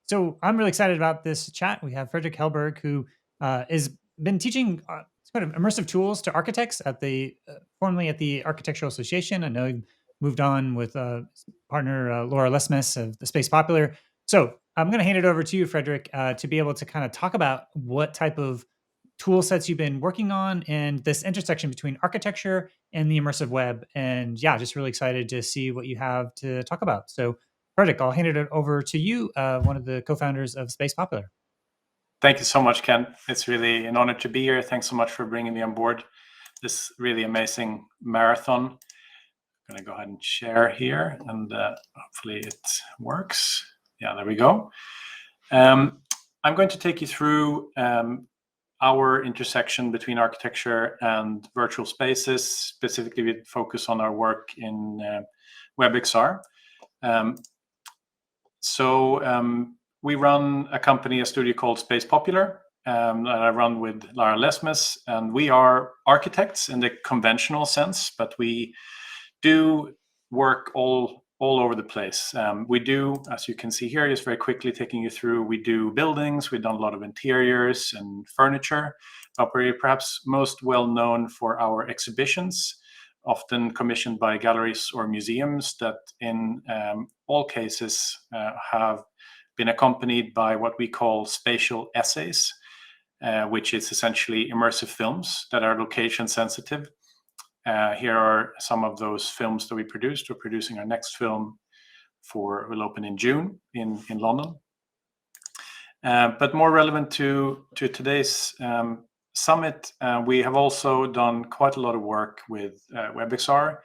So I'm really excited about this chat. We have Fredrik Hellberg, who has been teaching sort of immersive tools to architects at the formerly at the Architectural Association. I know he moved on with partner Laura Lesmes of the Space Popular. So I'm going to hand it over to you, Fredrik, to be able to kind of talk about what type of tool sets you've been working on and this intersection between architecture and the immersive web. And yeah, just really excited to see what you have to talk about. So Fredrik, I'll hand it over to you, one of the co-founders of Space Popular. Thank you so much, Ken. It's really an honor to be here. Thanks so much for bringing me on board this really amazing marathon. I'm going to go ahead and share here, and hopefully it works. Yeah, there we go. I'm going to take you through our intersection between architecture and virtual spaces, specifically with focus on our work in WebXR. We run a company, a studio called Space Popular, that I run with Laura Lesmes, and we are architects in the conventional sense, but we do work all over the place. We do, as you can see here, just very quickly taking you through, we do buildings, we've done a lot of interiors and furniture, but we're perhaps most well known for our exhibitions, often commissioned by galleries or museums that in all cases have been accompanied by what we call spatial essays, which is essentially immersive films that are location sensitive. Here are some of those films that we produced. We're producing our next film will open in June in London. But more relevant to today's summit, we have also done quite a lot of work with WebXR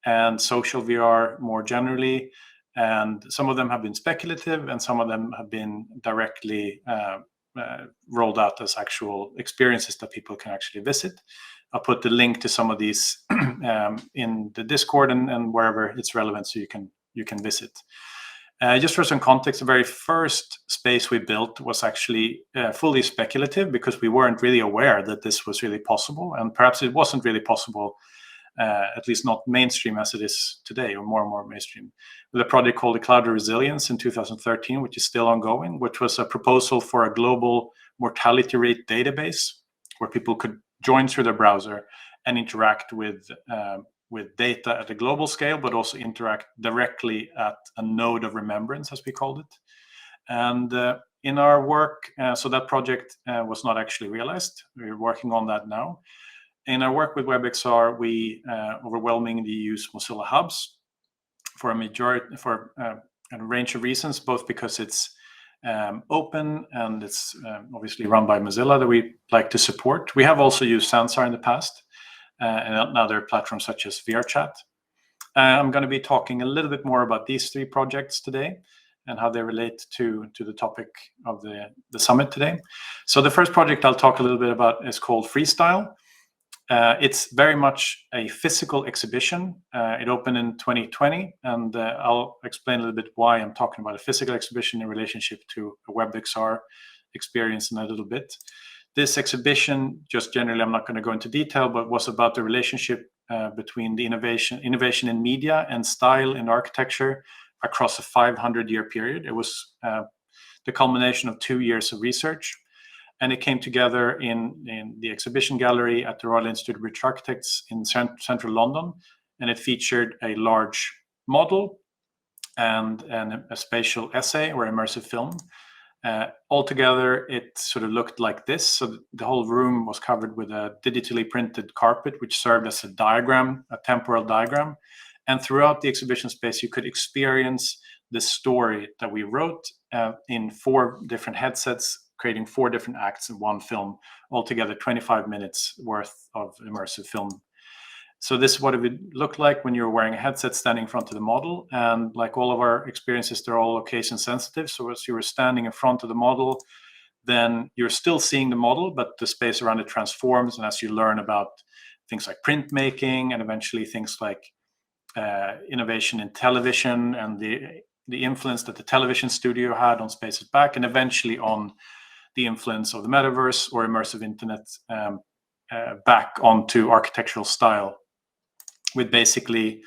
and social VR more generally. And some of them have been speculative and some of them have been directly rolled out as actual experiences that people can actually visit. I'll put the link to some of these in the Discord and wherever it's relevant so you can visit. Just for some context, the very first space we built was actually fully speculative because we weren't really aware that this was really possible, and perhaps it wasn't really possible, at least not mainstream as it is today, or more and more mainstream, with a project called the Cloud of Resilience in 2013, which is still ongoing, which was a proposal for a global mortality rate database where people could join through their browser and interact with data at a global scale, but also interact directly at a node of remembrance, as we called it. And in our work, so that project was not actually realized. We're working on that now. In our work with WebXR, we overwhelmingly use Mozilla Hubs for a range of reasons, both because it's open and it's obviously run by Mozilla that we like to support. We have also used Sansar in the past and other platforms such as VRChat. I'm going to be talking a little bit more about these three projects today and how they relate to the topic of the summit today. So the first project I'll talk a little bit about is called Freestyle. It's very much a physical exhibition. It opened in 2020, and I'll explain a little bit why I'm talking about a physical exhibition in relationship to a WebXR experience in a little bit. This exhibition, just generally, I'm not going to go into detail, but was about the relationship between the innovation in media and style in architecture across a 500-year period. It was the culmination of 2 years of research. And it came together in the exhibition gallery at the Royal Institute of British Architects in central London. And it featured a large model and a spatial essay or immersive film. Altogether, it sort of looked like this. So the whole room was covered with a digitally printed carpet, which served as a diagram, a temporal diagram. And throughout the exhibition space, you could experience the story that we wrote in 4 different headsets, creating 4 different acts in one film, altogether 25 minutes worth of immersive film. So this is what it would look like when you're wearing a headset standing in front of the model. And like all of our experiences, they're all location sensitive. So as you were standing in front of the model, then you're still seeing the model, but the space around it transforms. And as you learn about things like printmaking and eventually things like innovation in television and the influence that the television studio had on spaces back, and eventually on the influence of the metaverse or immersive internet back onto architectural style, with basically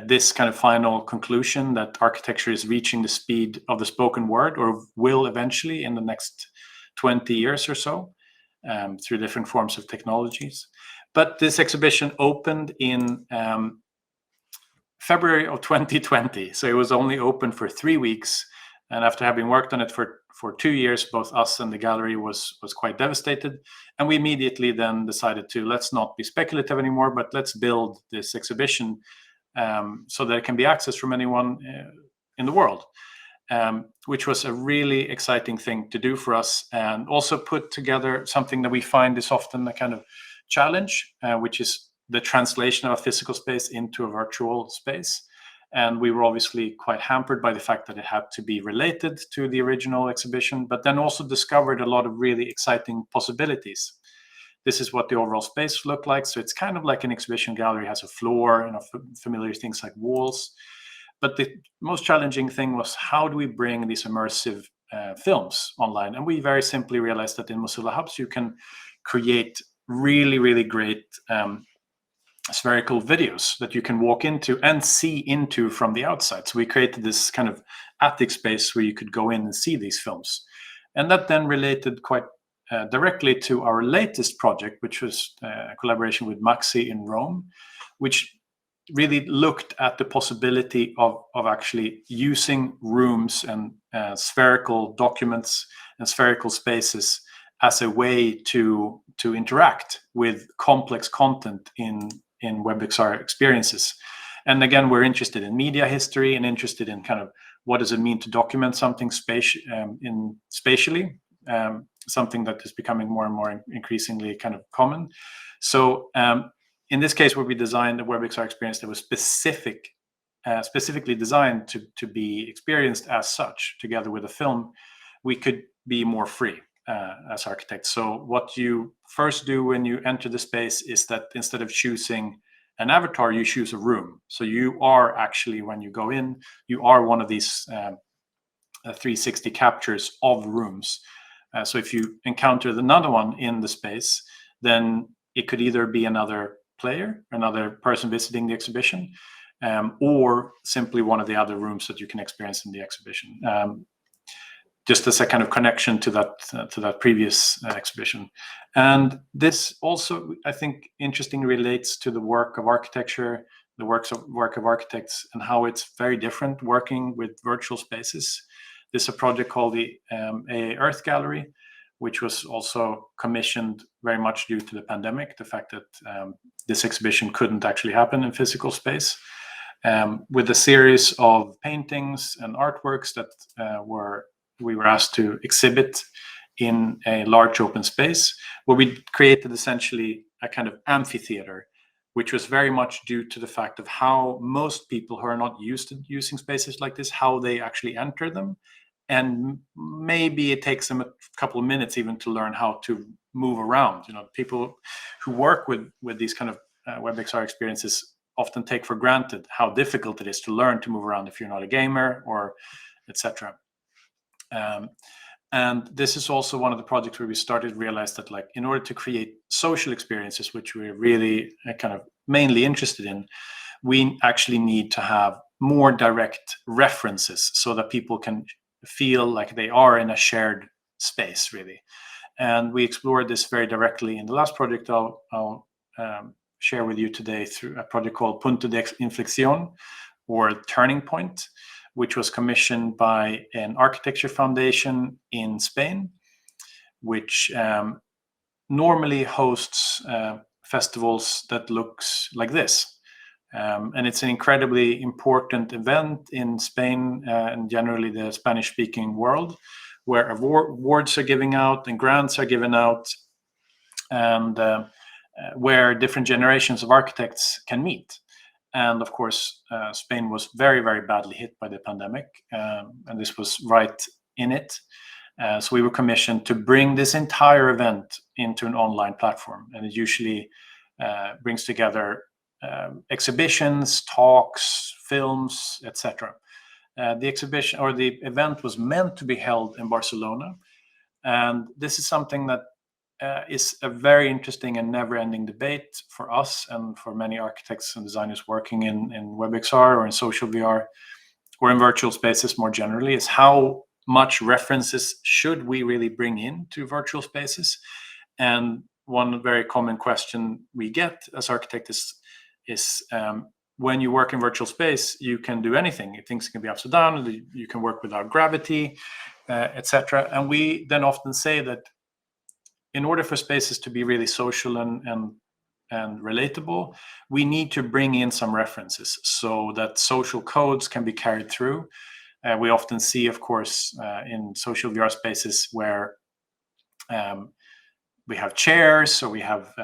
this kind of final conclusion that architecture is reaching the speed of the spoken word, or will eventually in the next 20 years or so, through different forms of technologies. But this exhibition opened in February of 2020, so it was only open for 3 weeks. And after having worked on it for 2 years, both us and the gallery was quite devastated. And we immediately then decided to, let's not be speculative anymore, but let's build this exhibition so that it can be accessed from anyone in the world, which was a really exciting thing to do for us, and also put together something that we find is often a kind of challenge, which is the translation of a physical space into a virtual space. And we were obviously quite hampered by the fact that it had to be related to the original exhibition, but then also discovered a lot of really exciting possibilities. This is what the overall space looked like. So it's kind of like an exhibition gallery, has a floor, familiar things like walls. But the most challenging thing was, how do we bring these immersive films online? And we very simply realized that in Mozilla Hubs, you can create really, really great spherical videos that you can walk into and see into from the outside. So we created this kind of attic space where you could go in and see these films. And that then related quite directly to our latest project, which was a collaboration with Maxi in Rome, which really looked at the possibility of actually using rooms and spherical documents and spherical spaces as a way to interact with complex content in WebXR experiences. And again, we're interested in media history and interested in kind of what does it mean to document something spatially, something that is becoming more and more increasingly kind of common. So in this case, where we designed a WebXR experience that was specifically designed to be experienced as such, together with a film, we could be more free as architects. So what you first do when you enter the space is that instead of choosing an avatar, you choose a room. So you are actually, when you go in, you are one of these 360 captures of rooms. So if you encounter another one in the space, then it could either be another player, another person visiting the exhibition, or simply one of the other rooms that you can experience in the exhibition, just as a kind of connection to that previous exhibition. And this also, I think, interestingly relates to the work of architecture, the work of architects, and how it's very different working with virtual spaces. There's a project called the AA Earth Gallery, which was also commissioned very much due to the pandemic, the fact that this exhibition couldn't actually happen in physical space, with a series of paintings and artworks that we were asked to exhibit in a large open space, where we created essentially a kind of amphitheater, which was very much due to the fact of how most people who are not used to using spaces like this, how they actually enter them. And maybe it takes them a couple of minutes even to learn how to move around. People who work with these kind of WebXR experiences often take for granted how difficult it is to learn to move around if you're not a gamer, or etc. And this is also one of the projects where we started to realize that, like, in order to create social experiences, which we're really kind of mainly interested in, we actually need to have more direct references so that people can feel like they are in a shared space, really. And we explored this very directly in the last project I'll share with you today, through a project called Punto de Inflexión, or Turning Point, which was commissioned by an architecture foundation in Spain, which normally hosts festivals that looks like this. And it's an incredibly important event in Spain and generally the Spanish-speaking world, where awards are giving out and grants are given out, and where different generations of architects can meet. And of course, Spain was very, very badly hit by the pandemic, and this was right in it. So we were commissioned to bring this entire event into an online platform, and it usually brings together exhibitions, talks, films, etc. The exhibition or the event was meant to be held in Barcelona, and this is something that is a very interesting and never-ending debate for us and for many architects and designers working in WebXR or in social VR or in virtual spaces more generally, is how much references should we really bring into virtual spaces. And one very common question we get as architects is when you work in virtual space, you can do anything. Things can be upside down, you can work without gravity, etc. And we then often say that in order for spaces to be really social and relatable, we need to bring in some references so that social codes can be carried through. We often see, of course, in social VR spaces where we have chairs, or we have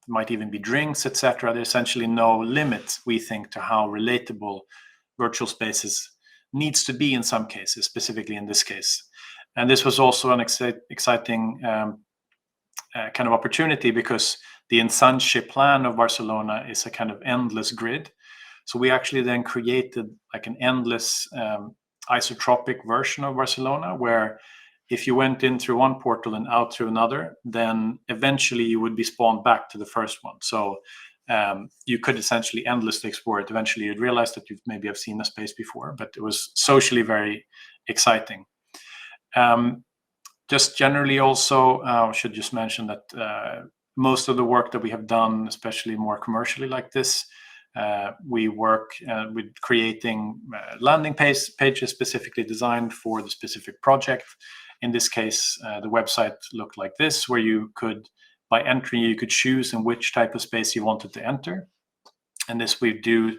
might even be drinks, etc. There's essentially no limit, we think, to how relatable virtual spaces needs to be in some cases, specifically in this case. And this was also an exciting kind of opportunity, because the Ensanche plan of Barcelona is a kind of endless grid. So we actually then created like an endless isotropic version of Barcelona, where if you went in through one portal and out through another, then eventually you would be spawned back to the first one. So you could essentially endlessly explore it. Eventually you'd realize that you maybe have seen a space before, but it was socially very exciting. Just generally also, I should just mention that most of the work that we have done, especially more commercially like this, we work with creating landing pages specifically designed for the specific project. In this case, the website looked like this, where you could, by entry, you could choose in which type of space you wanted to enter. And this we do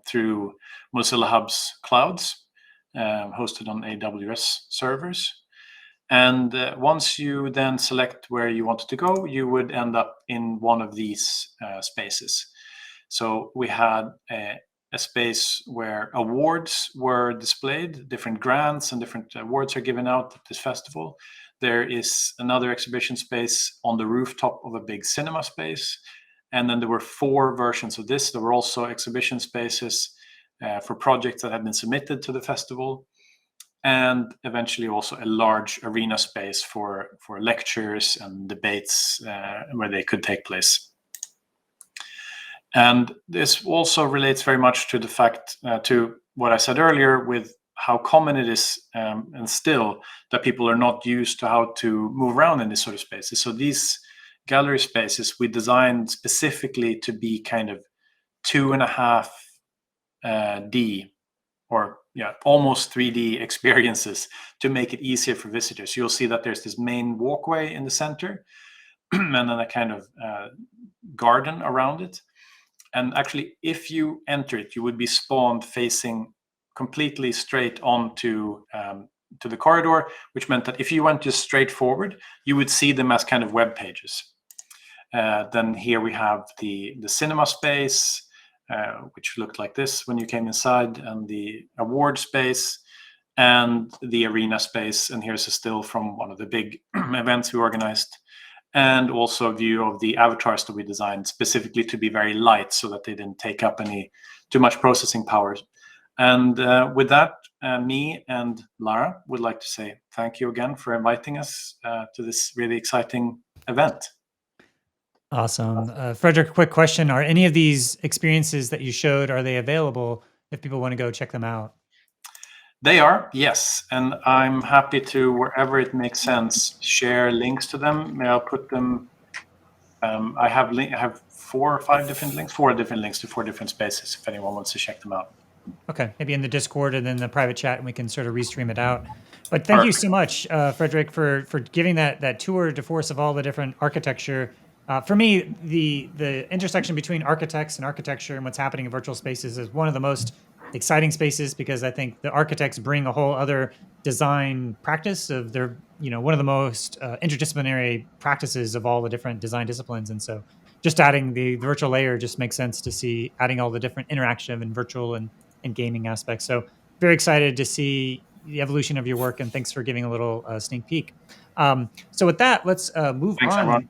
through Mozilla Hub's clouds, hosted on AWS servers. And once you then select where you wanted to go, you would end up in one of these spaces. So we had a space where awards were displayed, different grants and different awards are given out at this festival. There is another exhibition space on the rooftop of a big cinema space. And then there were 4 versions of this. There were also exhibition spaces for projects that had been submitted to the festival, and eventually also a large arena space for lectures and debates where they could take place. And this also relates very much to the fact, to what I said earlier, with how common it is and still that people are not used to how to move around in this sort of spaces. So these gallery spaces we designed specifically to be kind of 2.5D or almost 3D experiences, to make it easier for visitors. You'll see that there's this main walkway in the center and then a kind of garden around it. And actually, if you enter it, you would be spawned facing completely straight onto to the corridor, which meant that if you went just straight forward, you would see them as kind of web pages. Then here we have the cinema space, which looked like this when you came inside, and the award space and the arena space. And here's a still from one of the big events we organized, and also a view of the avatars that we designed specifically to be very light so that they didn't take up too much processing power. And with that, me and Lara would like to say thank you again for inviting us to this really exciting event. Awesome. Fredrik, quick question. Are any of these experiences that you showed, are they available if people want to go check them out? They are, yes. And I'm happy to, wherever it makes sense, share links to them. May I put them, I have 4 or 5 different links, 4 different links to 4 different spaces if anyone wants to check them out. Okay, maybe in the Discord and then the private chat, and we can sort of restream it out. But thank you so much, Fredrik, for giving that tour de force of all the different architecture. For me, the intersection between architects and architecture and what's happening in virtual spaces is one of the most exciting spaces, because I think the architects bring a whole other design practice of their, one of the most interdisciplinary practices of all the different design disciplines. And so just adding the virtual layer just makes sense to see, adding all the different interaction and virtual and gaming aspects. So very excited to see the evolution of your work, and thanks for giving a little sneak peek. So with that, let's move on.